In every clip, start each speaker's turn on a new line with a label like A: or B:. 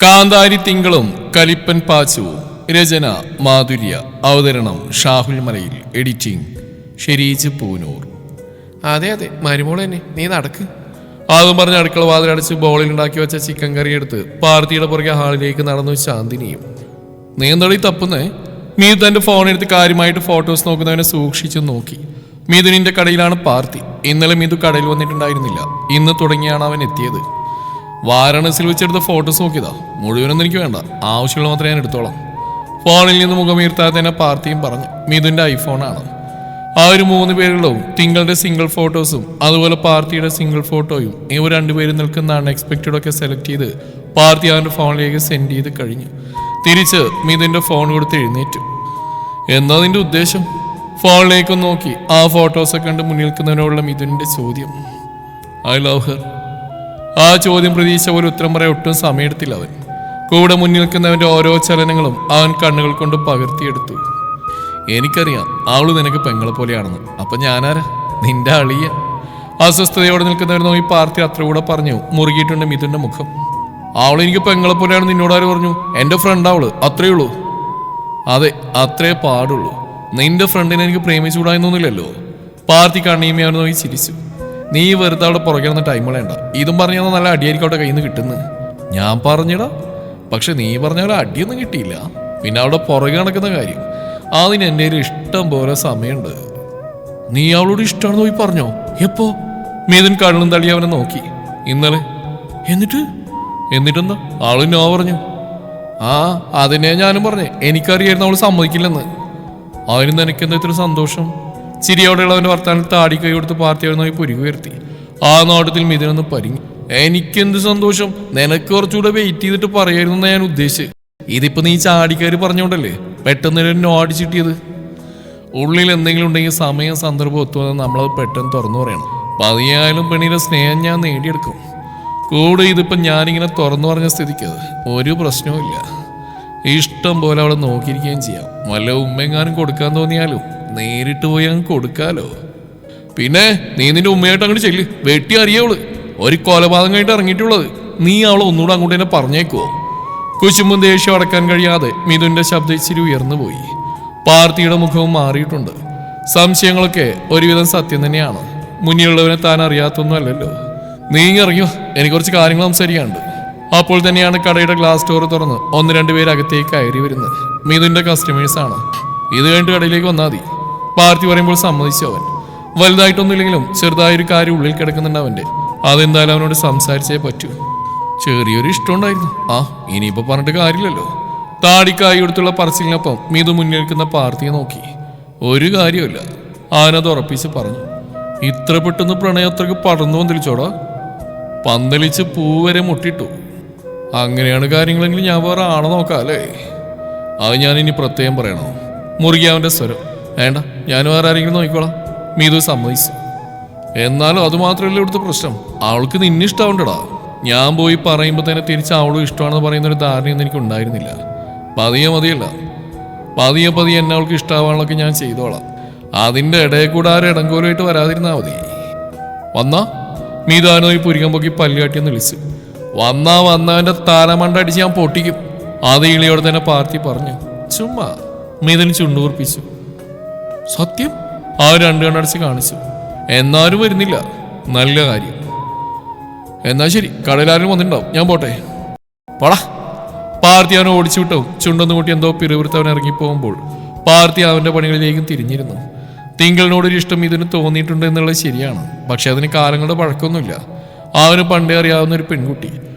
A: കാന്താരി തിങ്കളും കലിപ്പൻ പാച്ചുവും. രചന മാധുര്യ. അവതരണം ഷാഹുൽ മലയിൽ. എഡിറ്റിംഗ് ഷെരീജ് പൂനൂർ.
B: അതെ അതെ മരുമോൾ തന്നെ, നീ നടക്ക്.
A: അതും പറഞ്ഞ് അടുക്കള വാതിലടച്ച് ബോളിൽ ഉണ്ടാക്കി വെച്ച ചിക്കൻ കറി എടുത്ത് പാർത്തിയുടെ പുറകെ ഹാളിലേക്ക് നടന്നു ശാന്തിനിയും. നീ എന്താടി തപ്പുന്നേ? മീതു തന്റെ ഫോണെടുത്ത് കാര്യമായിട്ട് ഫോട്ടോസ് നോക്കുന്നവനെ സൂക്ഷിച്ചു നോക്കി. മിഥുനിന്റെ കടയിലാണ് പാർത്തി. ഇന്നലെ മിഥു കടയിൽ വന്നിട്ടുണ്ടായിരുന്നില്ല. ഇന്ന് തുടങ്ങിയാണ് അവൻ എത്തിയത്. വാരാണസിൽ വെച്ചെടുത്ത ഫോട്ടോസ് നോക്കിയതാ. മുഴുവനൊന്നും എനിക്ക് വേണ്ട, ആവശ്യമുള്ള മാത്രമേ ഞാൻ എടുത്തോളാം. ഫോണിൽ നിന്ന് മുഖമീർത്താതെ തന്നെ പാർത്തിയും പറഞ്ഞു. മിഥുന്റെ ഐഫോണാണ്. ആ ഒരു 3 പേരുകളും തിങ്കളുടെ സിംഗിൾ ഫോട്ടോസും അതുപോലെ പാർത്തിയുടെ സിംഗിൾ ഫോട്ടോയും ഇവർ രണ്ടുപേരും നിൽക്കുന്ന അൺഎക്സ്പെക്റ്റഡ് ഒക്കെ സെലക്ട് ചെയ്ത് പാർത്തി അവന്റെ ഫോണിലേക്ക് സെൻഡ് ചെയ്ത് കഴിഞ്ഞു. തിരിച്ച് മിഥുന്റെ ഫോൺ കൊടുത്ത് എഴുന്നേറ്റു. എന്താ നിന്റെ ഉദ്ദേശം? ഫോണിലേക്ക് നോക്കി ആ ഫോട്ടോസൊക്കെ കണ്ട് മുന്നിൽ നിൽക്കുന്നതിനോടുള്ള മിഥുനിന്റെ ചോദ്യം. I love her. ആ ചോദ്യം പ്രതീക്ഷ പോലെ ഉത്തരം പറയാൻ ഒട്ടും സമയമെടുത്തില്ല അവൻ. കൂടെ മുന്നിൽ നിൽക്കുന്നവന്റെ ഓരോ ചലനങ്ങളും അവൻ കണ്ണുകൾ കൊണ്ട് പകർത്തിയെടുത്തു. എനിക്കറിയാം അവള് നിനക്ക് പെങ്ങളെ പോലെയാണെന്ന്. അപ്പൊ ഞാനാരാ? നിന്റെ അളിയ. അസ്വസ്ഥതയോടെ നിൽക്കുന്നവർ നോക്കി പാർത്തി അത്ര കൂടെ പറഞ്ഞു. മുറുകിയിട്ടുണ്ട് മിഥുന്റെ മുഖം. അവളെനിക്ക് പെങ്ങളെ പോലെയാണെന്ന് നിന്നോടാര് പറഞ്ഞു? എന്റെ ഫ്രണ്ട് അവള്, അത്രേ ഉള്ളൂ. അതെ, അത്രേ പാടുള്ളൂ. നിന്റെ ഫ്രണ്ടിനെ എനിക്ക് പ്രേമിച്ചുകൂടായെന്നൊന്നുമില്ലല്ലോ. പാർത്തി കണ്ണീമേ അവനെ നോക്കി ചിരിച്ചു. നീ വെറുതെ അവിടെ പുറകെ വന്ന ടൈം കളയണ്ട. ഇതും പറഞ്ഞാൽ നല്ല അടിയായിരിക്കും അവിടെ കയ്യിൽ നിന്ന് കിട്ടുന്നത്. ഞാൻ പറഞ്ഞടാ, പക്ഷെ നീ പറഞ്ഞ പോലെ അടിയൊന്നും കിട്ടിയില്ല. പിന്നെ അവിടെ പുറകെ നടക്കുന്ന കാര്യം, അതിന് എൻ്റെ ഇഷ്ടം പോലെ സമയമുണ്ട്. നീ അവളോട് ഇഷ്ടമാണെന്ന് പോയി പറഞ്ഞോ? എപ്പോ? മിഥുൻ കണ്ണും തള്ളി അവനെ നോക്കി. ഇന്നലെ. എന്നിട്ടെന്താ? അവള് നോ പറഞ്ഞു. ആ അതിനെ ഞാനും പറഞ്ഞേ. എനിക്കറിയായിരുന്നു അവള് സമ്മതിക്കില്ലെന്ന്. അവന് നിനക്കെന്താ ഇത്ര സന്തോഷം? ചിരിയോടെയുള്ളവന്റെ വർത്താനം താടി കൈ കൊടുത്ത് പാർത്തി നോക്കി പുരുകു ഉയർത്തി. ആ നോട്ടത്തിൽ മിഥുനൊന്ന് പരിങ്ങി. എനിക്കെന്ത് സന്തോഷം? നിനക്ക് കുറച്ചുകൂടെ വെയിറ്റ് ചെയ്തിട്ട് പറയായിരുന്നു ഞാൻ ഉദ്ദേശിച്ച്. ഇതിപ്പോ നീ ചാടിക്കയറി പറഞ്ഞോണ്ടല്ലേ പെട്ടെന്ന് നോ അടിച്ചിട്ടിയത്. ഉള്ളിൽ എന്തെങ്കിലും ഉണ്ടെങ്കിൽ സമയം സന്ദർഭം ഒത്തുവന്ന് നമ്മളത് പെട്ടെന്ന് തുറന്നു പറയണം. പതിയായാലും പെണ്ണിന്റെ സ്നേഹം ഞാൻ നേടിയെടുക്കും. കൂടെ ഇതിപ്പോ ഞാനിങ്ങനെ തുറന്നു പറഞ്ഞ സ്ഥിതിക്ക് ഒരു പ്രശ്നവും. ഇഷ്ടം പോലെ അവളെ നോക്കിയിരിക്കുകയും ചെയ്യാം. വല്ല ഉമ്മെങ്ങാനും കൊടുക്കാൻ തോന്നിയാലും നേരിട്ട് പോയി അങ്ങ് കൊടുക്കാലോ. പിന്നെ നീ നിന്റെ ഉമ്മയായിട്ട് അങ്ങോട്ട് ചെല്ല്. വെട്ടി അറിയവള് ഒരു കൊലപാതകം കഴിഞ്ഞിട്ട് ഇറങ്ങിയിട്ടുള്ളത്. നീ അവളെ ഒന്നുകൂടെ അങ്ങോട്ട് തന്നെ പറഞ്ഞേക്കുവോ? കുശുമ്പും ദേഷ്യം അടക്കാൻ കഴിയാതെ മിഥുന്റെ ശബ്ദം ഇച്ചിരി ഉയർന്നു പോയി. പാർത്തിയുടെ മുഖവും മാറിയിട്ടുണ്ട്. സംശയങ്ങളൊക്കെ ഒരുവിധം സത്യം തന്നെയാണ്. മുന്നിലുള്ളവനെ താൻ അറിയാത്തൊന്നും അല്ലല്ലോ. നീ ഇറങ്ങിയോ, എനിക്ക് കുറച്ച് കാര്യങ്ങൾ സംസാരിക്കാനുണ്ട്. അപ്പോൾ തന്നെയാണ് കടയുടെ ഗ്ലാസ് ഡോർ തുറന്ന് 1-2 പേര് അകത്തേക്ക് കയറി വരുന്നത്. മിഥുന്റെ കസ്റ്റമേഴ്സാണ്. ഇത് കഴിഞ്ഞിട്ട് കടയിലേക്ക് വന്നാൽ മതി. പാർത്തി പറയുമ്പോൾ സമ്മതിച്ചു അവൻ. വലുതായിട്ടൊന്നുമില്ലെങ്കിലും ചെറുതായൊരു കാര്യം ഉള്ളിൽ കിടക്കുന്നുണ്ട് അവന്റെ. അതെന്തായാലും അവനോട് സംസാരിച്ചേ പറ്റൂ. ചെറിയൊരു ഇഷ്ടമുണ്ടായിരുന്നു. ആ ഇനിയിപ്പോ പറഞ്ഞിട്ട് കാര്യമില്ലല്ലോ. താടിക്കായി കൊടുത്തുള്ള പറച്ചിലിനൊപ്പം മിഥു മുന്നിൽ നിൽക്കുന്ന പാർത്തിയെ നോക്കി. ഒരു കാര്യമില്ല, അവനത് ഉറപ്പിച്ച് പറഞ്ഞു. ഇത്ര പെട്ടെന്ന് പ്രണയം അത്രക്ക് പടർന്നു വന്നിരിച്ചോടാ. പന്തലിച്ച് പൂവരെ മുട്ടിട്ടു. അങ്ങനെയാണ് കാര്യങ്ങളെങ്കിൽ ഞാൻ വേറെ ആണോ നോക്കാം അല്ലേ? അത് ഞാനിനി പ്രത്യേകം പറയണോ? മുറുകി അവന്റെ സ്വരം. വേണ്ട, ഞാൻ വേറെ ആരെങ്കിലും നോക്കിക്കോളാം. മിഥു സമ്മതിച്ചു. എന്നാലും അത് മാത്രമല്ല ഇവിടുത്തെ പ്രശ്നം. അവൾക്ക് നിന്നെ ഇഷ്ടമുണ്ടടാ. ഞാൻ പോയി പറയുമ്പോൾ തന്നെ തിരിച്ച് അവളും ഇഷ്ടമാണെന്ന് പറയുന്നൊരു ധാരണയൊന്നും എനിക്ക് ഉണ്ടായിരുന്നില്ല. പതിയെ മതിയല്ല, പതിയെ എന്നെ അവൾക്ക് ഇഷ്ടമാവാനുള്ളതൊക്കെ ഞാൻ ചെയ്തോളാം. അതിൻ്റെ ഇടയിൽ കൂടെ ആരും ഇടങ്കോലുമായിട്ട് വരാതിരുന്നാൽ മതി. വന്നാ? മിഥു ഈ പുരികം പൊക്കി പല്ലുകാട്ടിയെന്ന് വിളിച്ചു. വന്നവന്റെ താരമണ്ട അടിച്ച് ഞാൻ പൊട്ടിക്കും. അത് ഇളിയോടെ തന്നെ പാർത്തി പറഞ്ഞു. ചുമ്മാ. മിഥുൻ ചുണ്ടൂർപ്പിച്ചു. സത്യം? ആ 2 കണ്ണടച്ച് കാണിച്ചു. എന്നാരും വരുന്നില്ല. നല്ല കാര്യം. എന്നാ ശരി, കടയിലാരും വന്നിട്ടുണ്ടാവും, ഞാൻ പോട്ടെ. പടാ. പാർത്തി അവനെ ഓടിച്ചു വിട്ടു. ചുണ്ടൊന്നു കൂട്ടി എന്തോ പിറുവിറുത്തവൻ ഇറങ്ങിപ്പോകുമ്പോൾ പാർത്തി അവന്റെ പണികളിലേക്കും തിരിഞ്ഞിരുന്നു. തിങ്കളിനോടൊരു ഇഷ്ടം ഇതിന് തോന്നിയിട്ടുണ്ട് എന്നുള്ളത് ശരിയാണ്. പക്ഷെ അതിന് കാലങ്ങളുടെ പഴക്കമൊന്നുമില്ല. അവന് പണ്ടേ അറിയാവുന്ന ഒരു പെൺകുട്ടി.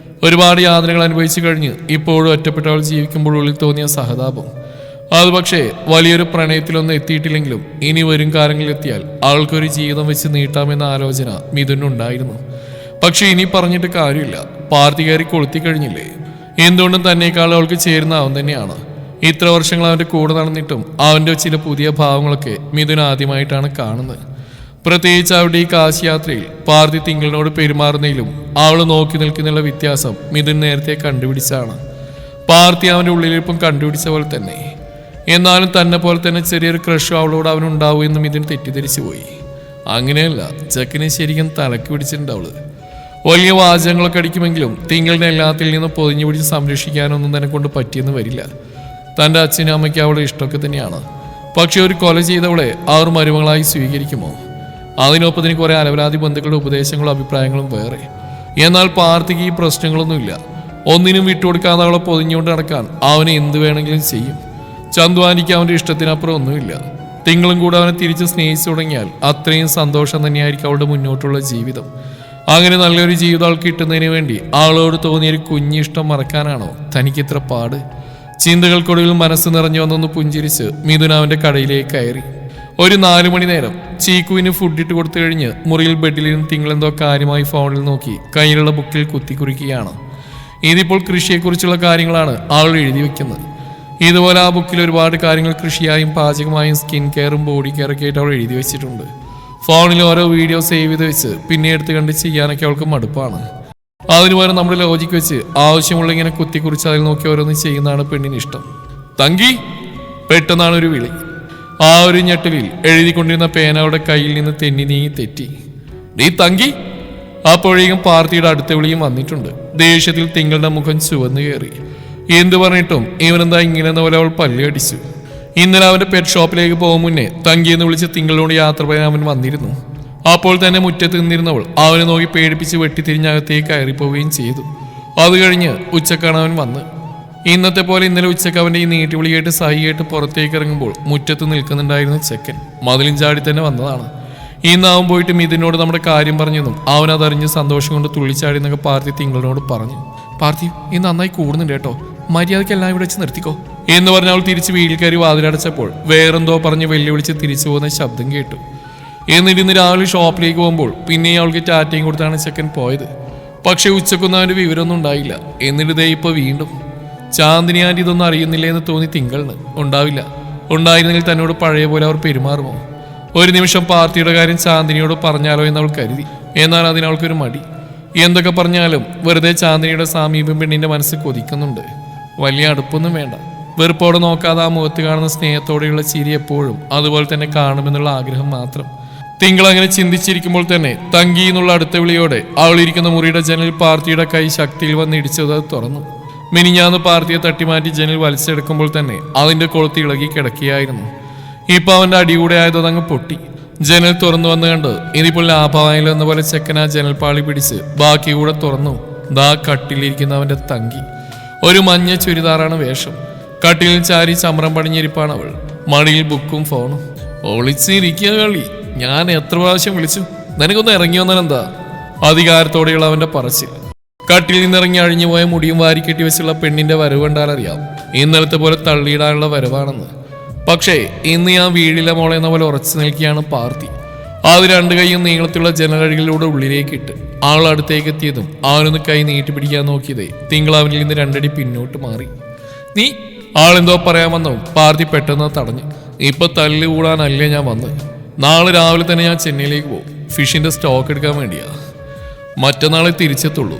A: ഒരുപാട് യാതനകൾ അനുഭവിച്ചു കഴിഞ്ഞ് ഇപ്പോഴും ഒറ്റപ്പെട്ടവൾ ജീവിക്കുമ്പോൾ ഉള്ളിൽ തോന്നിയ സഹതാപം, അത് പക്ഷേ വലിയൊരു പ്രണയത്തിലൊന്നും എത്തിയിട്ടില്ലെങ്കിലും ഇനി വരും കാലങ്ങളിൽ എത്തിയാൽ അവൾക്കൊരു ജീവിതം വെച്ച് നീട്ടാമെന്ന ആലോചന മിഥുനുണ്ടായിരുന്നു. പക്ഷെ ഇനി പറഞ്ഞിട്ട് കാര്യമില്ല. പാർട്ടി കയറി കൊളുത്തി കഴിഞ്ഞില്ലേ. എന്തുകൊണ്ടും തന്നേക്കാൾ അവൾക്ക് ചേരുന്ന അവൻ തന്നെയാണ്. ഇത്ര വർഷങ്ങൾ അവൻ്റെ കൂടെ നടന്നിട്ടും അവൻ്റെ ചില പുതിയ ഭാവങ്ങളൊക്കെ മിഥുൻ ആദ്യമായിട്ടാണ് കാണുന്നത്. പ്രത്യേകിച്ച് അവിടെ ഈ കാശ് യാത്രയിൽ പാർത്തി തിങ്കളിനോട് പെരുമാറുന്നതിലും അവൾ നോക്കി നിൽക്കുന്നുള്ള വ്യത്യാസം മിഥുൻ നേരത്തെ കണ്ടുപിടിച്ചാണ്. പാർത്തി അവൻ്റെ ഉള്ളിലിപ്പം കണ്ടുപിടിച്ച പോലെ തന്നെ. എന്നാലും തന്നെ പോലെ തന്നെ ചെറിയൊരു ക്രഷ് അവളോട് അവനുണ്ടാവും എന്ന് മിഥുൻ തെറ്റിദ്ധരിച്ചു പോയി. അങ്ങനെയല്ല, ചെക്കനെ ശരിക്കും തലക്ക് പിടിച്ചിട്ടുണ്ട് അവള്. വലിയ വാചകങ്ങളൊക്കെ അടിക്കുമെങ്കിലും തിങ്കളുടെ എല്ലാത്തിൽ നിന്നും പൊതിഞ്ഞു പിടിച്ച് സംരക്ഷിക്കാനൊന്നും തന്നെ കൊണ്ട് പറ്റിയെന്ന് വരില്ല. തൻ്റെ അച്ഛനും അമ്മയ്ക്ക് അവളുടെ ഇഷ്ടമൊക്കെ തന്നെയാണ്. പക്ഷെ ഒരു കൊല ചെയ്തവളെ അവർ മരുമകളായി സ്വീകരിക്കുമോ? അതിനൊപ്പത്തിന് കുറെ അലവരാതി ബന്ധുക്കളുടെ ഉപദേശങ്ങളും അഭിപ്രായങ്ങളും വേറെ. എന്നാൽ പാർത്തിക്ക് ഈ പ്രശ്നങ്ങളൊന്നുമില്ല. ഒന്നിനും വിട്ടുകൊടുക്കാതെ അവളെ പൊതിഞ്ഞുകൊണ്ട് നടക്കാൻ അവനെ എന്ത് വേണമെങ്കിലും ചെയ്യും. ചന്തുവാനിക്ക് അവൻ്റെ ഇഷ്ടത്തിനപ്പുറം ഒന്നുമില്ല. തിങ്കളും കൂടെ അവനെ തിരിച്ച് സ്നേഹിച്ചു തുടങ്ങിയാൽ അത്രയും സന്തോഷം തന്നെയായിരിക്കും അവളുടെ മുന്നോട്ടുള്ള ജീവിതം. അങ്ങനെ നല്ലൊരു ജീവിതം ആൾക്ക് കിട്ടുന്നതിന് വേണ്ടി ആളോട് തോന്നിയൊരു കുഞ്ഞിഷ്ടം മറക്കാനാണോ തനിക്കിത്ര പാട്? ചിന്തകൾക്കൊടുവിൽ മനസ്സ് നിറഞ്ഞു വന്നൊന്ന് പുഞ്ചിരിച്ച് മിഥുൻ അവൻ്റെ കടയിലേക്ക് കയറി. ഒരു 4 മണി നേരം ചീക്കുവിന് ഫുഡ് ഇട്ട് കൊടുത്തു കഴിഞ്ഞ് മുറിയിൽ ബെഡിലിരുന്ന് തിങ്കളെന്തോ കാര്യമായി ഫോണിൽ നോക്കി കയ്യിലുള്ള ബുക്കിൽ കുത്തിക്കുറിക്കുകയാണ്. ഇതിപ്പോൾ കൃഷിയെക്കുറിച്ചുള്ള കാര്യങ്ങളാണ് ആൾ എഴുതി വെക്കുന്നത്. ഇതുപോലെ ആ ബുക്കിൽ ഒരുപാട് കാര്യങ്ങൾ കൃഷിയായും പാചകമായും സ്കിൻ കെയറും ബോഡി കെയറൊക്കെ ആയിട്ട് അവൾ എഴുതി വെച്ചിട്ടുണ്ട്. ഫോണിൽ ഓരോ വീഡിയോ സേവ് ചെയ്ത് വെച്ച് പിന്നെ എടുത്ത് കണ്ട് ചെയ്യാനൊക്കെ അവൾക്ക് മടുപ്പാണ്. അതിനുപോലെ നമ്മുടെ ലോജിക്ക് വെച്ച് ആവശ്യമുള്ള ഇങ്ങനെ കുത്തിക്കുറിച്ച് അതിൽ നോക്കി ഓരോന്ന് ചെയ്യുന്നതാണ് പെണ്ണിന് ഇഷ്ടം. തങ്കി പെട്ടെന്നാണ് ഒരു വിളി. ആ ഒരു ഞെട്ടലിൽ എഴുതിക്കൊണ്ടിരുന്ന പേന അവളുടെ കയ്യിൽ നിന്ന് തെന്നി നീങ്ങി തെറ്റി. നീ തങ്കി! അപ്പോഴേക്കും പാർത്തിയുടെ അടുത്ത വിളിയും വന്നിട്ടുണ്ട്. ദേഷ്യത്തിൽ തിങ്കളുടെ മുഖം ചുവന്നു കയറി. എന്തു പറഞ്ഞിട്ടും ഇവനെന്താ ഇങ്ങനെന്ന പോലെ അവൾ പല്ലി അടിച്ചു. ഇന്നലെ അവന്റെ പെറ്റ് ഷോപ്പിലേക്ക് പോകും മുന്നേ തങ്കിയെന്ന് വിളിച്ച് തിങ്കളോട് യാത്ര പറയാൻ അവൻ വന്നിരുന്നു. അപ്പോൾ തന്നെ മുറ്റത്ത് നിന്നിരുന്നവൾ അവനെ നോക്കി പേടിപ്പിച്ച് വെട്ടിത്തിരിഞ്ഞകത്തേക്ക് കയറിപ്പോവുകയും ചെയ്തു. അത് കഴിഞ്ഞ് ഉച്ചക്കാണ് അവൻ വന്ന്. ഇന്നത്തെ പോലെ ഇന്നലെ ഉച്ചക്ക് അവൻ്റെ ഈ നീട്ടിവിളി കേട്ട് സഹിയായിട്ട് പുറത്തേക്ക് ഇറങ്ങുമ്പോൾ മുറ്റത്ത് നിൽക്കുന്നുണ്ടായിരുന്ന ചെക്കൻ മതിലും ചാടി തന്നെ വന്നതാണ്. ഇന്ന് അവൻ പോയിട്ട് മിഥുനോട് നമ്മുടെ കാര്യം പറഞ്ഞെന്നും അവൻ അതറിഞ്ഞ് സന്തോഷം കൊണ്ട് തുള്ളിച്ചാടി എന്നൊക്കെ പാർത്തി തിങ്കളോട് പറഞ്ഞു. പാർത്തി ഇന്ന് നന്നായി കൂടുന്നുണ്ട് കേട്ടോ, മര്യാദയ്ക്ക് എല്ലാം ഇവിടെ വെച്ച് നിർത്തിക്കോ എന്ന് പറഞ്ഞ് അവൾ തിരിച്ച് വീട്ടിൽ കയറി വാതിലടച്ചപ്പോൾ വേറെന്തോ പറഞ്ഞ് വെല്ലുവിളിച്ച് തിരിച്ചു പോകുന്ന ശബ്ദം കേട്ടു. എന്നിട്ട് ഇന്ന് രാവിലെ ഷോപ്പിലേക്ക് പോകുമ്പോൾ പിന്നെയും അവൾക്ക് ടാറ്റയും കൊടുത്താണ് ചെക്കൻ പോയത്. പക്ഷെ ഉച്ചക്കൊന്നും അവൻ്റെ വിവരമൊന്നും ഉണ്ടായില്ല. എന്നിട്ട് ദേ ഇപ്പോൾ വീണ്ടും. ചാന്ദിനി ആൻറ്റി ഇതൊന്നും അറിയുന്നില്ല എന്ന് തോന്നി തിങ്കളിന്. ഉണ്ടാവില്ല. ഉണ്ടായിരുന്നെങ്കിൽ തന്നോട് പഴയ പോലെ അവർ പെരുമാറുമോ? ഒരു നിമിഷം പാർട്ടിയുടെ കാര്യം ചാന്ദിനിയോട് പറഞ്ഞാലോ എന്ന് അവൾ കരുതി. എന്നാൽ അതിനവൾക്കൊരു മടി. എന്തൊക്കെ പറഞ്ഞാലും വെറുതെ ചാന്ദിനിയുടെ സാമീപ്യം പെണ്ണിന്റെ മനസ്സ് കൊതിക്കുന്നുണ്ട്. വലിയ അടുപ്പൊന്നും വേണ്ട. വെറുപ്പോടെ നോക്കാതെ ആ മുഖത്ത് കാണുന്ന സ്നേഹത്തോടെയുള്ള ചിരി എപ്പോഴും അതുപോലെ തന്നെ കാണുമെന്നുള്ള ആഗ്രഹം മാത്രം. തിങ്കൾ അങ്ങനെ ചിന്തിച്ചിരിക്കുമ്പോൾ തന്നെ തങ്കി എന്നുള്ള അടുത്ത വിളിയോടെ അവളിരിക്കുന്ന മുറിയുടെ ജനൽ പാർട്ടിയുടെ കൈ ശക്തിയിൽ വന്ന് ഇടിച്ചത് അത് തുറന്നു. മിനിഞ്ഞാന്ന് പാർട്ടിയെ തട്ടിമാറ്റി ജനൽ വലിച്ചെടുക്കുമ്പോൾ തന്നെ അതിന്റെ കൊളുത്തി ഇളകി കിടക്കുകയായിരുന്നു. ഇപ്പൊ അവന്റെ അടികൂടെ ആയത് അതങ്ങ് പൊട്ടി. ജനൽ തുറന്നു വന്ന് കണ്ട് ഇതിപ്പോൾ ലാഭമായില്ല എന്ന പോലെ ചെക്കൻ ആ ജനൽപ്പാളി പിടിച്ച് ബാക്കി കൂടെ തുറന്നു. ദാ കട്ടിലിരിക്കുന്നവന്റെ തങ്കി. ഒരു മഞ്ഞ ചുരിദാറാണ് വേഷം. കട്ടിലിൽ ചാരി ചമ്രം പടിഞ്ഞിരിപ്പാണ് അവൾ. മടിയിൽ ബുക്കും ഫോണും. ഒളിച്ചിരിക്കുക കളി. ഞാൻ എത്ര പ്രാവശ്യം വിളിച്ചു, നിനക്കൊന്ന് ഇറങ്ങി വന്നാൽ എന്താ? അധികാരത്തോടെയുള്ള അവന്റെ പറച്ചിൽ. കട്ടിൽ നിന്നിറങ്ങി അഴിഞ്ഞുപോയ മുടിയും വാരിക്കെട്ടി വെച്ചുള്ള പെണ്ണിന്റെ വരവ് കണ്ടാലറിയാം ഇന്നലത്തെ പോലെ തള്ളിയിടാനുള്ള വരവാണെന്ന്. പക്ഷേ ഇന്ന് ഞാൻ വീടിലെ മോളെ എന്ന പോലെ ഉറച്ചു നിൽക്കുകയാണ് പാർത്തി. അത് 2 കൈയും നീളത്തിലുള്ള ജനലഴികളിലൂടെ ഉള്ളിലേക്ക് ഇട്ട് ആൾ അടുത്തേക്ക് എത്തിയതും അവനൊന്ന് കൈ നീട്ടി പിടിക്കാൻ നോക്കിയതേ തിങ്കളാവിനിൽ നിന്ന് 2 അടി പിന്നോട്ട് മാറി. നീ ആളെന്തോ പറയാമെന്നോ പാർത്തി പെട്ടെന്ന് തടഞ്ഞു. ഇപ്പൊ തല്ല് കൂടാനല്ലേ ഞാൻ വന്ന്. നാളെ രാവിലെ തന്നെ ഞാൻ ചെന്നൈയിലേക്ക് പോകും. ഫിഷിന്റെ സ്റ്റോക്ക് എടുക്കാൻ വേണ്ടിയാ. മറ്റന്നാളെ തിരിച്ചെത്തുള്ളൂ.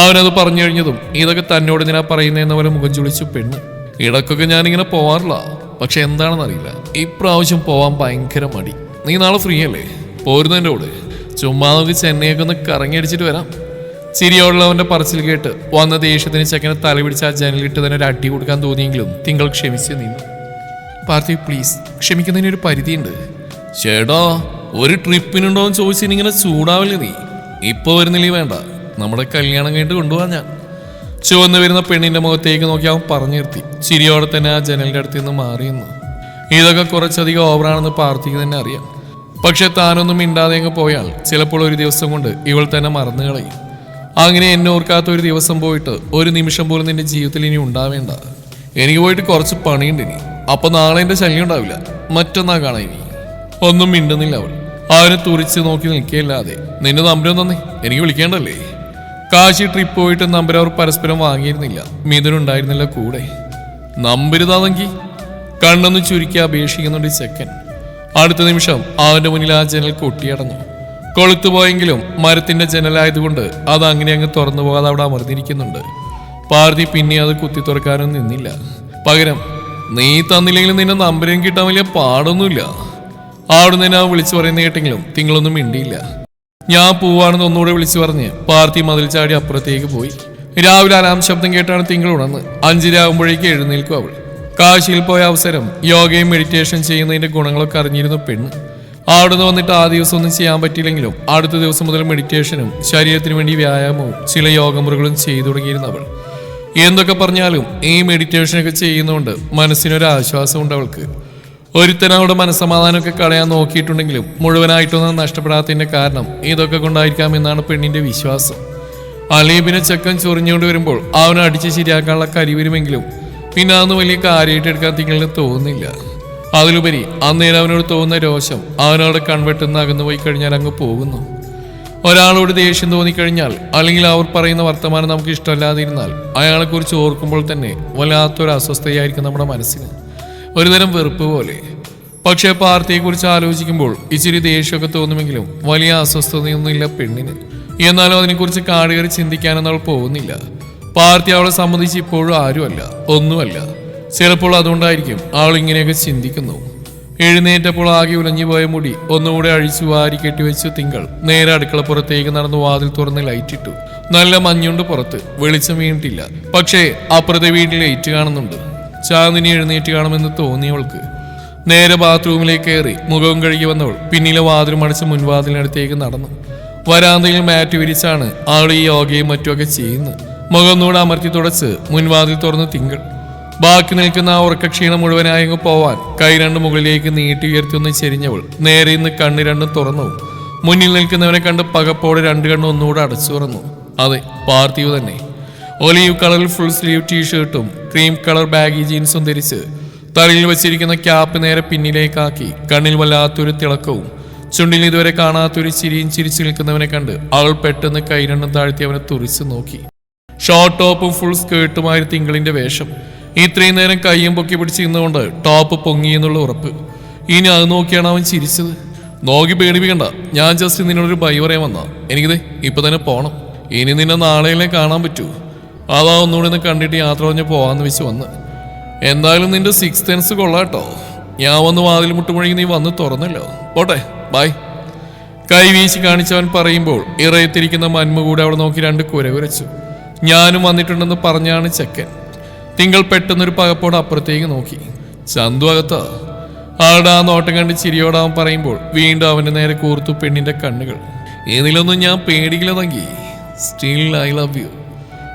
A: അവനത് പറഞ്ഞു കഴിഞ്ഞതും ഇതൊക്കെ തന്നോട് ഞാൻ പറയുന്നതെന്ന പോലെ മുഖം ചുളിച്ചു പെണ്ണ്. ഇടക്കൊക്കെ ഞാനിങ്ങനെ പോവാറില്ല, പക്ഷെ എന്താണെന്നറിയില്ല ഇപ്രാവശ്യം പോവാൻ ഭയങ്കര മടി. നീ നാളെ ഫ്രീ അല്ലേ? പോരുന്നതിൻ്റെ കൂടെ ചുമ്മാ നമുക്ക് ചെന്നൈയൊക്കെ ഒന്ന് കറങ്ങിയടിച്ചിട്ട് വരാം. ചിരിയോടുള്ളവന്റെ പറച്ചിൽ കേട്ട് വന്ന ദേഷ്യത്തിന് ചെക്കനെ തലപിടിച്ച് ആ ജനലിട്ട് തന്നെ ഒരു അടി കൊടുക്കാൻ തോന്നിയെങ്കിലും തിങ്കൾ ക്ഷമിച്ച് നിന്നു. പാർത്തി പ്ലീസ്, ക്ഷമിക്കുന്നതിനൊരു പരിധിയുണ്ട്. ചേട്ടാ ഒരു ട്രിപ്പിനുണ്ടോ എന്ന് ചോദിച്ചിങ്ങനെ ചൂടാവില്ലേ നീ? ഇപ്പൊ വരുന്നില്ലേ? വേണ്ട, നമ്മുടെ കല്യാണം കഴിഞ്ഞിട്ട് കൊണ്ടുപോകാൻ ഞാൻ. ചുവന്ന് വരുന്ന പെണ്ണിന്റെ മുഖത്തേക്ക് നോക്കി അവൻ പറഞ്ഞു നിർത്തി. ചിരിയോടെ തന്നെ ആ ജനലിന്റെ അടുത്ത് നിന്ന് മാറിയെന്ന്. ഇതൊക്കെ കുറച്ചധികം ഓവറാണെന്ന് പാർത്തിക്ക് തന്നെ അറിയാം. പക്ഷെ താനൊന്നും മിണ്ടാതെ അങ്ങ് പോയാൽ ചിലപ്പോൾ ഒരു ദിവസം കൊണ്ട് ഇവൾ തന്നെ മറന്നു കളയും. അങ്ങനെ എന്നെ ഓർക്കാത്ത ഒരു ദിവസം പോയിട്ട് ഒരു നിമിഷം പോലും നിന്റെ ജീവിതത്തിൽ ഇനി ഉണ്ടാവേണ്ട. എനിക്ക് പോയിട്ട് കുറച്ച് പണിയുണ്ട് ഇനി. അപ്പൊ നാളെ എന്റെ ശല്യം ഉണ്ടാവില്ല. മറ്റന്നാ കാണാം ഇനി. ഒന്നും മിണ്ടുന്നില്ല അവൾ. അവനെ തുറിച്ച് നോക്കി നിൽക്കുകയല്ലാതെ. നിന്റെ നമ്പർ തന്നെ എനിക്ക് വിളിക്കേണ്ടല്ലേ? കാശി ട്രിപ്പ് പോയിട്ട് നമ്പർ അവർ പരസ്പരം വാങ്ങിയിരുന്നില്ല. മിഥുനുണ്ടായിരുന്നില്ല കൂടെ. നമ്പർ താന്നെങ്കിൽ കണ്ണൊന്ന് ചുരുക്കി അപേക്ഷിക്കുന്നുണ്ട് ചെക്കൻ. അടുത്ത നിമിഷം അവന്റെ മുന്നിൽ ആ ജനൽ കൊട്ടിയടഞ്ഞു. കൊളുത്തുപോയെങ്കിലും മരത്തിന്റെ ജനലായതുകൊണ്ട് അത് അങ്ങനെ അങ്ങ് തുറന്നു പോകാതെ അവിടെ അമർന്നിരിക്കുന്നുണ്ട്. പാർത്തി പിന്നെ അത് കുത്തി തുറക്കാനും നിന്നില്ല. പകരം നീ തന്നില്ലെങ്കിലും നിന്റെ നമ്പരും കിട്ടാൻ വലിയ പാടൊന്നുമില്ല. അവിടെ നിന്ന് അവൻ വിളിച്ചു പറയുന്ന കേട്ടെങ്കിലും തിങ്കളൊന്നും മിണ്ടിയില്ല. ഞാൻ പോവാണെന്ന് ഒന്നുകൂടെ വിളിച്ചു പറഞ്ഞ് പാർത്തി മതിൽ ചാടി അപ്പുറത്തേക്ക് പോയി. രാവിലെ അലാം ശബ്ദം കേട്ടാണ് തിങ്കൾ ഉണർന്ന്. 5 ആകുമ്പോഴേക്ക് എഴുന്നേൽക്കും അവൾ. കാശിയിൽ പോയ അവസരം യോഗയും മെഡിറ്റേഷൻ ചെയ്യുന്നതിന്റെ ഗുണങ്ങളൊക്കെ അറിഞ്ഞിരുന്നു പെണ്ണ്. അവിടുന്ന് വന്നിട്ട് ആ ദിവസം ഒന്നും ചെയ്യാൻ പറ്റിയില്ലെങ്കിലും അടുത്ത ദിവസം മുതൽ മെഡിറ്റേഷനും ശരീരത്തിന് വേണ്ടി വ്യായാമവും ചില യോഗമുറകളും ചെയ്തു തുടങ്ങിയിരുന്നവൾ. എന്തൊക്കെ പറഞ്ഞാലും ഈ മെഡിറ്റേഷനൊക്കെ ചെയ്യുന്നതുകൊണ്ട് മനസ്സിനൊരു ആശ്വാസമുണ്ട് അവൾക്ക്. ഒരുത്തൻ അവളുടെ മനസ്സമാധാനമൊക്കെ കളയാൻ നോക്കിയിട്ടുണ്ടെങ്കിലും മുഴുവനായിട്ടൊന്നും നഷ്ടപ്പെടാത്തതിന്റെ കാരണം ഇതൊക്കെ കൊണ്ടായിരിക്കാമെന്നാണ് പെണ്ണിന്റെ വിശ്വാസം. അലീബിനെ ചെക്കൻ ചൊറിഞ്ഞുകൊണ്ട് വരുമ്പോൾ അവനെ അടിച്ച് ശരിയാക്കാനുള്ള കരിവരുമെങ്കിലും പിന്നെ അതൊന്നും വലിയ കാര്യമായിട്ട് എടുക്കാൻ തിങ്കളിന് തോന്നുന്നില്ല. അതിലുപരി അന്നേരം അവനോട് തോന്നുന്ന രോഷം അവനവിടെ കൺവെട്ടുന്ന അകന്നു പോയി കഴിഞ്ഞാൽ അങ്ങ് പോകുന്നു. ഒരാളോട് ദേഷ്യം തോന്നിക്കഴിഞ്ഞാൽ അല്ലെങ്കിൽ അവർ പറയുന്ന വർത്തമാനം നമുക്ക് ഇഷ്ടമല്ലാതിരുന്നാൽ അയാളെക്കുറിച്ച് ഓർക്കുമ്പോൾ തന്നെ വല്ലാത്തൊരു അസ്വസ്ഥയായിരിക്കും നമ്മുടെ മനസ്സിന്, ഒരുതരം വെറുപ്പ് പോലെ. പക്ഷേ പാർട്ടിയെക്കുറിച്ച് ആലോചിക്കുമ്പോൾ ഇച്ചിരി ദേഷ്യമൊക്കെ തോന്നുമെങ്കിലും വലിയ അസ്വസ്ഥതയൊന്നുമില്ല പെണ്ണിന്. എന്നാലും അതിനെക്കുറിച്ച് കാടുകയറി ചിന്തിക്കാനൊന്നും അവൾ പോകുന്നില്ല. പാർട്ടി അവളെ സംബന്ധിച്ച് ഇപ്പോഴും ആരുമല്ല, ഒന്നുമല്ല. ചിലപ്പോൾ അതുകൊണ്ടായിരിക്കും അവൾ ഇങ്ങനെയൊക്കെ ചിന്തിക്കുന്നു. എഴുന്നേറ്റപ്പോൾ ആകെ ഉലഞ്ഞു പോയ മുടി ഒന്നുകൂടെ അഴിച്ചു വാരി കെട്ടിവെച്ച് തിങ്കൾ നേരെ അടുക്കളപ്പുറത്തേക്ക് നടന്ന് വാതിൽ തുറന്ന് ലൈറ്റിട്ടു. നല്ല മഞ്ഞുണ്ട് പുറത്ത്, വെളിച്ചം വീണിട്ടില്ല. പക്ഷേ അപ്പുറത്തെ വീട്ടിൽ ലൈറ്റ് കാണുന്നുണ്ട്. ചാന്ദിനി എഴുന്നേറ്റ് കാണുമെന്ന് തോന്നിയവൾക്ക് നേരെ ബാത്റൂമിലേക്ക് കയറി മുഖവും കഴുകി വന്നവൾ പിന്നിലെ വാതിലും അടച്ച് മുൻവാതിലിനടുത്തേക്ക് നടന്നു. വരാന്തയിൽ മാറ്റ് വിരിച്ചാണ് ആൾ ഈ യോഗയും മറ്റുമൊക്കെ ചെയ്യുന്നത്. മുഖം അമർത്തി തുടച്ച് മുൻവാതിൽ തുറന്ന് തിങ്കൾ. ബാക്കി നിൽക്കുന്ന ആ ഉറക്കക്ഷീണം മുഴുവനായങ്ങ് പോവാൻ കൈ രണ്ട് മുകളിലേക്ക് നീട്ടി ഉയർത്തി ഒന്ന് ചെരിഞ്ഞവൾ നേരെ ഇന്ന് കണ്ണ് രണ്ടും തുറന്നു. മുന്നിൽ നിൽക്കുന്നവനെ കണ്ട് പകപ്പോടെ 2 കണ്ണും ഒന്നുകൂടെ അടച്ചു തുറന്നു. അതെ, പാർത്ഥിവ് തന്നെ. ഒലീവ് കളറിൽ ഫുൾ സ്ലീവ് ടീഷർട്ടും ക്രീം കളർ ബാഗി ജീൻസും ധരിച്ച് തലയിൽ വെച്ചിരിക്കുന്ന ക്യാപ്പ് നേരെ പിന്നിലേക്കാക്കി കണ്ണിൽ വല്ലാത്തൊരു തിളക്കവും ചുണ്ടിൽ ഇതുവരെ കാണാത്തൊരു ചിരിയും ചിരിച്ചു നിൽക്കുന്നവനെ കണ്ട് അവൾ പെട്ടെന്ന് കൈ രണ്ടും താഴ്ത്തി അവനെ തുറിച്ചു നോക്കി. ഷോർട്ട് ടോപ്പും ഫുൾ സ്കേർട്ടുമായിരുന്നു തിങ്കളിന്റെ വേഷം. ഇത്രയും നേരം കയ്യും പൊക്കി പിടിച്ചിരുന്നുകൊണ്ട് ടോപ്പ് പൊങ്ങി എന്നുള്ള ഉറപ്പ്. ഇനി അത് നോക്കിയാണ് അവൻ ചിരിച്ചത്. നോക്കി പേടിപ്പിക്കണ്ട, ഞാൻ ജസ്റ്റ് നിന്നോടൊരു ബൈ പറയാൻ വന്നാ. എനിക്കിത് ഇപ്പൊ തന്നെ പോണം. ഇനി നിന്നെ നാളെയിലേ കാണാൻ പറ്റൂ. അതാ ഒന്നുകൂടി ഒന്ന് കണ്ടിട്ട് യാത്ര പറഞ്ഞ് പോവാന്ന് വെച്ച് വന്ന്. എന്തായാലും നിന്റെ 6th സെൻസ് കൊള്ളാട്ടോ. ഞാൻ വന്ന് വാതിൽ മുട്ടുമുഴങ്ങി നീ വന്ന് തുറന്നല്ലോ. പോട്ടെ, ബൈ. കൈ വീശി കാണിച്ചവൻ പറയുമ്പോൾ ഇറയത്തിരിക്കുന്ന മന്മ കൂടെ അവിടെ നോക്കി 2 കുരകുരച്ചു. ഞാനും വന്നിട്ടുണ്ടെന്ന് പറഞ്ഞാണ് ചെക്കൻ. തിങ്കൾ പെട്ടെന്നൊരു പകപ്പോടെ അപ്പുറത്തേക്ക് നോക്കി. ചന്തു അകത്താ. ആളുടെ ആ നോട്ടം കണ്ട് ചിരിയോടാവൻ പറയുമ്പോൾ വീണ്ടും അവന്റെ നേരെ കൂർത്തു പെണ്ണിന്റെ കണ്ണുകൾ. ഇതിലൊന്നും ഞാൻ പേടിക്കില്ല തങ്കി. Still I love you.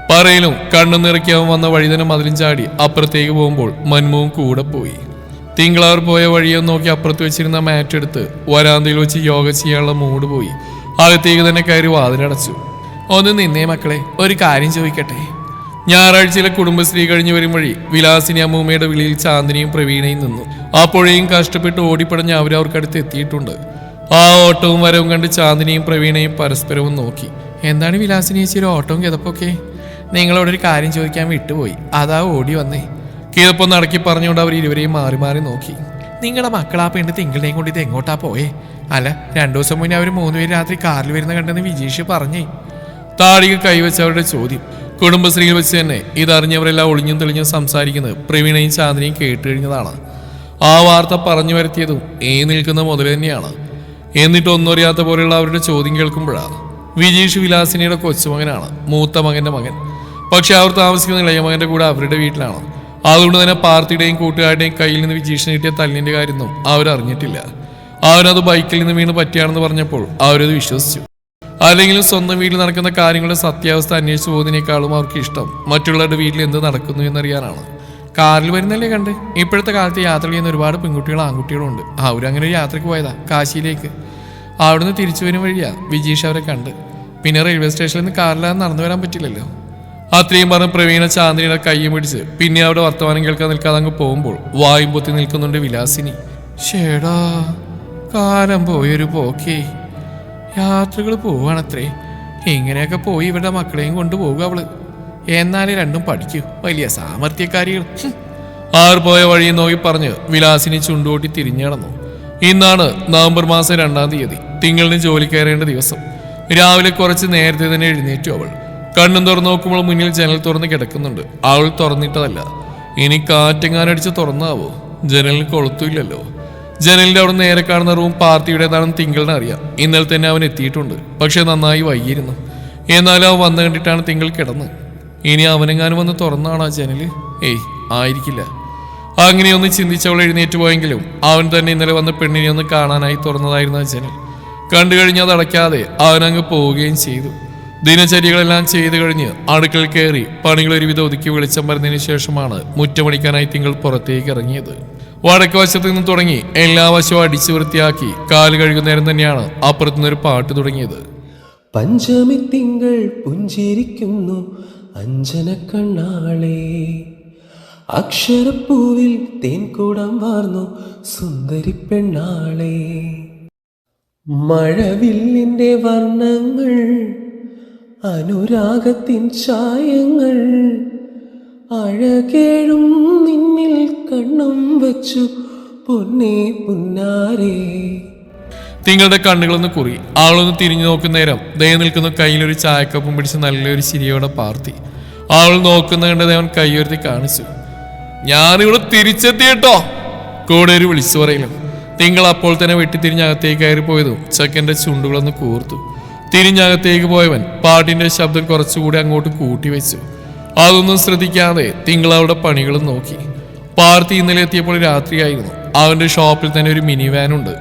A: പറയലും കണ്ണു നിറക്കി അവൻ വന്ന വഴിതന്നെ മതിലും ചാടി അപ്പുറത്തേക്ക് പോകുമ്പോൾ മന്മുവും കൂടെ പോയി. തിങ്കളവർ പോയ വഴിയെ നോക്കി അപ്പുറത്ത് വെച്ചിരുന്ന മാറ്റ് എടുത്ത് വരാന്തയിൽ വെച്ച് യോഗ ചെയ്യാനുള്ള മൂഡ് പോയി അകത്തേക്ക് തന്നെ കയറി വാതിലടച്ചു. ഒന്ന് നിന്നേ മക്കളെ, ഒരു കാര്യം ചോദിക്കട്ടെ. ഞായറാഴ്ചയിലെ കുടുംബശ്രീ കഴിഞ്ഞു വരും വഴി വിലാസിനി അമ്മൂമ്മയുടെ വിളിയിൽ ചാന്ദിനിയും പ്രവീണയും നിന്നു. അപ്പോഴേയും കഷ്ടപ്പെട്ട് ഓടിപ്പടഞ്ഞ് അവരവർക്കടുത്ത് എത്തിയിട്ടുണ്ട്. ആ ഓട്ടവും വരവും കണ്ട് ചാന്ദിനിയും പ്രവീണയും പരസ്പരവും നോക്കി. എന്താണ് വിലാസിനി ചേച്ചി ഒരു ഓട്ടവും കിതപ്പൊക്കെ? നിങ്ങളോടൊരു കാര്യം ചോദിക്കാൻ വിട്ടുപോയി, അതാ ഓടി വന്നേ. കിതപ്പം നടക്കി പറഞ്ഞുകൊണ്ട് അവർ ഇരുവരെയും മാറി മാറി നോക്കി. നിങ്ങളുടെ മക്കളാ പെണ്ണ് തിങ്കളെയും കൊണ്ട് ഇത് എങ്ങോട്ടാ പോയേ? അല്ല, 2 ദിവസം മുന്നേ അവർ 3 പേര് രാത്രി കാറിൽ വരുന്ന കണ്ടെന്ന് വിജീഷ് പറഞ്ഞേ. താടികൾ കൈവച്ച് അവരുടെ ചോദ്യം. കുടുംബശ്രീയിൽ വെച്ച് തന്നെ ഇതറിഞ്ഞവരെല്ലാം ഒളിഞ്ഞും തെളിഞ്ഞും സംസാരിക്കുന്നത് പ്രവീണയും ചാന്ദിനിയും കേട്ട് കഴിഞ്ഞതാണ്. ആ വാർത്ത പറഞ്ഞു വരുത്തിയതും നിൽക്കുന്ന മുതൽ തന്നെയാണ്. എന്നിട്ട് ഒന്നും അറിയാത്ത പോലെയുള്ള അവരുടെ ചോദ്യം കേൾക്കുമ്പോഴാണ്. വിജീഷ് വിലാസിനിയുടെ കൊച്ചുമകനാണ്, മൂത്ത മകന്റെ മകൻ. പക്ഷെ അവർ താമസിക്കുന്ന ഇളയ മകന്റെ കൂടെ അവരുടെ വീട്ടിലാണ്. അതുകൊണ്ട് തന്നെ പാർട്ടിയുടെയും കൂട്ടുകാരുടെയും കയ്യിൽ നിന്ന് വിജീഷിന് കിട്ടിയ തല്ലിന്റെ കാര്യമൊന്നും അവരറിഞ്ഞിട്ടില്ല. അവരത് ബൈക്കിൽ നിന്ന് വീണ് പറ്റിയാണെന്ന് പറഞ്ഞപ്പോൾ അവരത് വിശ്വസിച്ചു. അല്ലെങ്കിലും സ്വന്തം വീട്ടിൽ നടക്കുന്ന കാര്യങ്ങളുടെ സത്യാവസ്ഥ അന്വേഷിച്ചു പോകുന്നതിനേക്കാളും അവർക്ക് ഇഷ്ടം മറ്റുള്ളവരുടെ വീട്ടിൽ എന്ത് നടക്കുന്നു എന്നറിയാനാണ്. കാറിൽ വരുന്നല്ലേ കണ്ട്. ഇപ്പോഴത്തെ കാലത്ത് യാത്ര ചെയ്യുന്ന ഒരുപാട് പെൺകുട്ടികളും ആൺകുട്ടികളും ഉണ്ട്. അവരങ്ങനെ ഒരു യാത്രയ്ക്ക് പോയതാ കാശിയിലേക്ക്. അവിടുന്ന് തിരിച്ചു വരും വഴിയാ വിജീഷ് അവരെ കണ്ട്. പിന്നെ റെയിൽവേ സ്റ്റേഷനിൽ നിന്ന് കാറിലാതെ നടന്നു വരാൻ പറ്റില്ലല്ലോ. അത്രയും പറഞ്ഞ് പ്രവീണ ചാന്ദിനിയുടെ കയ്യും പിടിച്ച് പിന്നെ അവിടെ വർത്തമാനം കേൾക്കാൻ നിൽക്കാതെ അങ്ങ് പോകുമ്പോൾ വായും പൊത്തി നിൽക്കുന്നുണ്ട് വിലാസിനി. ഷേടാ, കാലം പോയൊരു പോക്കേ. യാത്രകൾ പോവാണത്രേ. ഇങ്ങനെയൊക്കെ പോയി ഇവരുടെ മക്കളെയും കൊണ്ടുപോകുക അവള്. എന്നാലേ രണ്ടും പഠിക്കൂ, വലിയ സാമർത്ഥ്യക്കാരികൾ. ആർ പോയ വഴിയെ നോക്കി പറഞ്ഞ് വിലാസിനി ചുണ്ടുകൂട്ടി തിരിഞ്ഞടന്നു. ഇന്നാണ് നവംബർ മാസം 2-ാം തീയതി, തിങ്കളിന് ജോലി കയറേണ്ട ദിവസം. രാവിലെ കുറച്ച് നേരത്തെ തന്നെ എഴുന്നേറ്റു അവൾ. കണ്ണും തുറന്നു നോക്കുമ്പോൾ മുന്നിൽ ജനൽ തുറന്ന് കിടക്കുന്നുണ്ട്. അവൾ തുറന്നിട്ടതല്ല. ഇനി കാറ്റെങ്ങാനടിച്ച് തുറന്നാവോ? ജനലിൽ കൊളുത്തില്ലല്ലോ. ജനലിന്റെ അവിടെ നേരെ കാണുന്ന റൂം പാർത്തിയുടേതാണെന്ന് തിങ്കളിന് അറിയാം. ഇന്നലെ തന്നെ അവൻ എത്തിയിട്ടുണ്ട്. പക്ഷെ നന്നായി വൈകിയിരുന്നു. എന്നാലും അവൻ വന്നു കണ്ടിട്ടാണ് തിങ്കൾ കിടന്ന്. ഇനി അവനെങ്ങാനും വന്ന് തുറന്നാണോ ആ ജനല്? ഏയ്, ആയിരിക്കില്ല. അങ്ങനെയൊന്ന് ചിന്തിച്ചവൾ എഴുന്നേറ്റ് പോയെങ്കിലും അവൻ തന്നെ ഇന്നലെ വന്ന പെണ്ണിനെ ഒന്ന് കാണാനായി തുറന്നതായിരുന്നു ആ ജനൽ. കണ്ടു കഴിഞ്ഞാൽ അത് അടയ്ക്കാതെ അവനങ്ങ് പോവുകയും ചെയ്തു. ദിനചര്യകളെല്ലാം ചെയ്തു കഴിഞ്ഞ് അടുക്കള കയറി പണികൾ ഒരുവിധം ഒതുക്കി വെളിച്ചം വരുന്നതിന് ശേഷമാണ് മുറ്റമടിക്കാനായി തിങ്കൾ പുറത്തേക്ക് ഇറങ്ങിയത്. വടക്ക് വശത്ത് നിന്ന് തുടങ്ങി എല്ലാ വശവും അടിച്ചു വൃത്തിയാക്കി കാല് കഴുകുന്നേരം തന്നെയാണ് അപ്പുറത്തുനിന്നൊരു പാട്ട് തുടങ്ങിയത്.
C: പഞ്ചമി തിങ്കൾ പുഞ്ചിരിക്കുന്നു അഞ്ജന കണ്ണാളെ, അക്ഷരപ്പൂവിൽ തേൻകൂടം വാർന്നു സുന്ദരി പെണ്ണാളെ, മഴവില്ലിൻ്റെ വർണ്ണങ്ങൾ അനുരാഗത്തിൻ ചായങ്ങൾ, അഴകേഴും നിന്നിൽ കണ്ണും വച്ചു പൊന്നേ പുന്നാരേ.
A: തിങ്കളുടെ കണ്ണുകളൊന്ന് കുറി. ആളൊന്ന് തിരിഞ്ഞു നോക്കുന്ന നേരം ദേ നിൽക്കുന്ന കയ്യിലൊരു ചായക്കപ്പും പിടിച്ച് നല്ലൊരു ചിരിയോടെ പാർത്തി. ആൾ നോക്കുന്ന കണ്ടത് അവൻ കൈയുയർത്തി കാണിച്ചു. ഞാനിവിടെ തിരിച്ചെത്തിയിട്ടോ, കൂടെ ഒരു വിളിച്ചു പറയലും. തിങ്കൾ അപ്പോൾ തന്നെ വെട്ടിത്തിരിഞ്ഞകത്തേക്ക് കയറി പോയതും ചെക്കൻ്റെ ചുണ്ടുകളൊന്ന് കൂർത്തു. തിരിഞ്ഞകത്തേക്ക് പോയവൻ പാട്ടിന്റെ ശബ്ദം കുറച്ചുകൂടി അങ്ങോട്ട് കൂട്ടി വെച്ചു. അതൊന്നും ശ്രദ്ധിക്കാതെ തിങ്കൾ അവിടെ പണികളും നോക്കി. പാർത്തി ഇന്നലെ എത്തിയപ്പോൾ രാത്രിയായിരുന്നു. അവന്റെ ഷോപ്പിൽ തന്നെ ഒരു മിനി വാനുണ്ട്.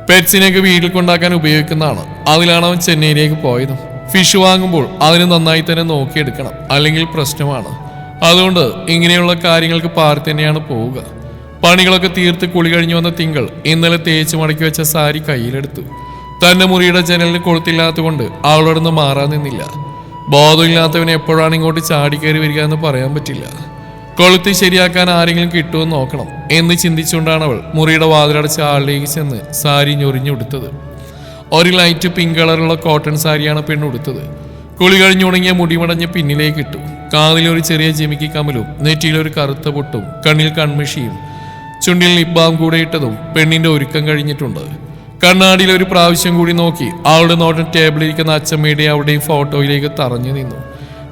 A: പെറ്റ്സിനെയൊക്കെ വീട്ടിൽ കൊണ്ടാക്കാൻ ഉപയോഗിക്കുന്നതാണ്. അതിലാണ് അവൻ ചെന്നൈയിലേക്ക് പോയതും. ഫിഷ് വാങ്ങുമ്പോൾ അതിന് നന്നായി തന്നെ നോക്കിയെടുക്കണം, അല്ലെങ്കിൽ പ്രശ്നമാണ്. അതുകൊണ്ട് ഇങ്ങനെയുള്ള കാര്യങ്ങൾക്ക് പാർത്തി തന്നെയാണ് പോവുക. പണികളൊക്കെ തീർത്ത് കുളി കഴിഞ്ഞു വന്ന തിങ്കൾ ഇന്നലെ തേച്ച് മടക്കി വെച്ച സാരി കയ്യിലെടുത്തു. തന്റെ മുറിയുടെ ജനലിന് കൊളുത്തില്ലാത്തതുകൊണ്ട് അവളോടൊന്ന് മാറാൻ നിന്നില്ല. ബോധമില്ലാത്തവനെ എപ്പോഴാണ് ഇങ്ങോട്ട് ചാടിക്കയറി വരിക എന്ന് പറയാൻ പറ്റില്ല. കൊളുത്തി ശരിയാക്കാൻ ആരെങ്കിലും കിട്ടുമെന്ന് നോക്കണം എന്ന് ചിന്തിച്ചുകൊണ്ടാണ് അവൾ മുറിയുടെ വാതിലടച്ച് ആളിലേക്ക് ചെന്ന് സാരി ഞൊറിഞ്ഞുടുത്തത്. ഒരു ലൈറ്റ് പിങ്ക് കളറുള്ള കോട്ടൺ സാരിയാണ് പെണ്ണുടുത്തത്. കുളി കഴിഞ്ഞുണങ്ങിയ മുടിമടഞ്ഞ് പിന്നിലേക്ക് ഇട്ടു. കാതിലൊരു ചെറിയ ജിമിക്കി കമലും നെറ്റിയിലൊരു കറുത്ത പൊട്ടും കണ്ണിൽ കൺമഷിയും ചുണ്ടിൽ ലിബാം കൂടെ ഇട്ടതും പെണ്ണിന്റെ ഒരുക്കം കഴിഞ്ഞിട്ടുണ്ട്. കണ്ണാടിയിൽ ഒരു പ്രാവശ്യം കൂടി നോക്കി അവളുടെ നോട്ടം ടേബിളിരിക്കുന്ന അച്ചമ്മയുടെ അവിടെയും ഫോട്ടോയിലേക്ക് തറഞ്ഞു നിന്നു.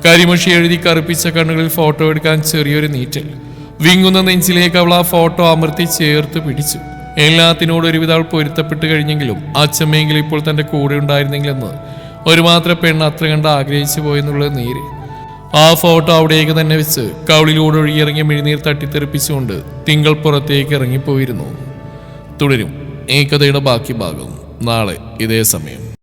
A: കരിമഷി എഴുതി കറുപ്പിച്ച കണ്ണുകളിൽ ഫോട്ടോ എടുക്കാൻ ചെറിയൊരു നീറ്റൽ. വിങ്ങുന്ന നെഞ്ചിലേക്ക് അവൾ ആ ഫോട്ടോ അമർത്തി ചേർത്ത് പിടിച്ചു. എല്ലാത്തിനോടും ഒരുവിധ അവൾ പൊരുത്തപ്പെട്ട് കഴിഞ്ഞെങ്കിലും അച്ചമ്മയെങ്കിലും ഇപ്പോൾ തന്റെ കൂടെ ഉണ്ടായിരുന്നെങ്കിലെന്ന് ഒരു മാത്രം പെണ്ണ് അത്ര കണ്ട് ആഗ്രഹിച്ചു പോയെന്നുള്ള നീര്. ആ ഫോട്ടോ അവിടേക്ക് തന്നെ വെച്ച് കവിളിലൂടെ ഒഴുകിയിറങ്ങിയ മിഴിനീർ തട്ടിത്തെറിപ്പിച്ചുകൊണ്ട് തിങ്കൾ പുറത്തേക്ക് ഇറങ്ങിപ്പോയിരുന്നു. തുടരും ഈ കഥയുടെ ബാക്കി ഭാഗം നാളെ ഇതേ സമയം.